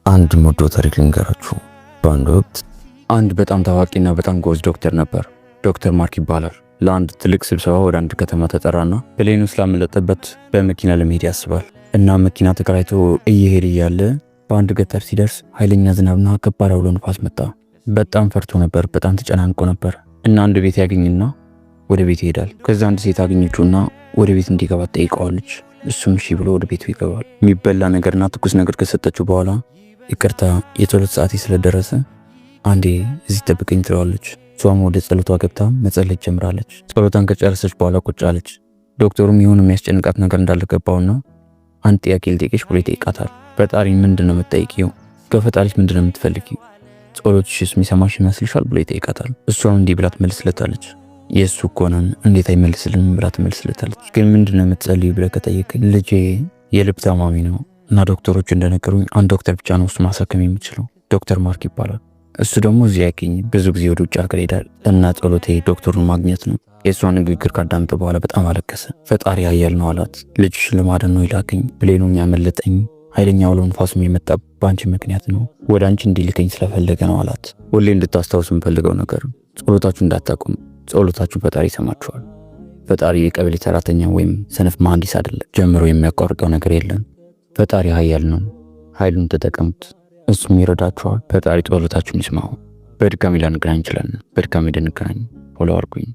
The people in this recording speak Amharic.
አንድ ሞዶ ታሪክ ልንገራችሁ። በአንድ ወቅት አንድ በጣም ታዋቂና በጣም ጎበዝ ዶክተር ነበር። ዶክተር ማርክ ይባላል። ለአንድ ትልቅ ስብሰባ ወደ አንድ ከተማ ተጠራና ፕሌኑ ስላመለጠበት በመኪና ለመሄድ ያስባል እና መኪና ተከራይቶ እየሄደ እያለ በአንድ ገጠር ሲደርስ ኃይለኛ ዝናብና ከባድ አውሎ ነፋስ መጣ። በጣም ፈርቶ ነበር። በጣም ተጨናንቆ ነበር እና አንድ ቤት ያገኝና ወደ ቤት ይሄዳል። ከዛ አንድ ሴት አገኘችውና ወደ ቤት እንዲገባ ጠይቀዋለች። እሱም እሺ ብሎ ወደ ቤቱ ይገባል። የሚበላ ነገርና ትኩስ ነገር ከሰጠችው በኋላ ይቅርታ የጸሎት ሰዓቴ ስለደረሰ አንዴ እዚህ ጠብቀኝ ትለዋለች። እሷም ወደ ጸሎቷ ገብታ መጸለይ ጀምራለች። ጸሎቷን ከጨረሰች በኋላ ቁጭ አለች። ዶክተሩም የሆነ የሚያስጨንቃት ነገር እንዳለ ገባውና አንድ ጥያቄ ልጠይቅሽ ብሎ ይጠይቃታል። ፈጣሪ ምንድነው የምትጠይቂው? ከፈጣሪሽ ምንድነው የምትፈልጊው? ጸሎትሽስ የሚሰማሽ ይመስልሻል ብሎ ይጠይቃታል። እሷም እንዲህ ብላ ትመልስለታለች። የእሱ እኮ ነን እንዴት አይመልስልንም ብላ ትመልስለታለች። ግን ምንድነው የምትጸልዩ ብለህ ከጠየቀኝ ልጄ የልብ ታማሚ ነው እና ዶክተሮቹ እንደነገሩኝ አንድ ዶክተር ብቻ ነው እሱ ማሳከም የሚችለው። ዶክተር ማርክ ይባላል። እሱ ደግሞ እዚህ ያገኝ ብዙ ጊዜ ወደ ውጭ ሀገር ሄዳል እና ጸሎቴ ዶክተሩን ማግኘት ነው። የእሷን ንግግር ካዳመጠ በኋላ በጣም አለቀሰ። ፈጣሪ ኃያል ነው አላት። ልጅሽን ለማዳን ነው ይላከኝ። ፕሌኑም ያመለጠኝ ኃይለኛ አውሎ ነፋሱም የመጣ በአንቺ ምክንያት ነው። ወደ አንቺ እንዲልከኝ ስለፈለገ ነው አላት። ሁሌ እንድታስታውሱ የምፈልገው ነገር ጸሎታችሁ እንዳታቆም። ጸሎታችሁ ፈጣሪ ይሰማችኋል። ፈጣሪ የቀበሌ ሰራተኛ ወይም ሰነፍ መሐንዲስ አይደለም። ጀምሮ የሚያቋርጠው ነገር የለም። ፈጣሪ ኃያል ነው። ኃይሉን ተጠቀሙት፣ እሱም ይረዳችኋል። ፈጣሪ ጸሎታችሁን ይስማው። በድጋሚ ላንገናኝ እንችላለን። በድጋሚ እንገናኝ። ፎሎ አድርጉኝ።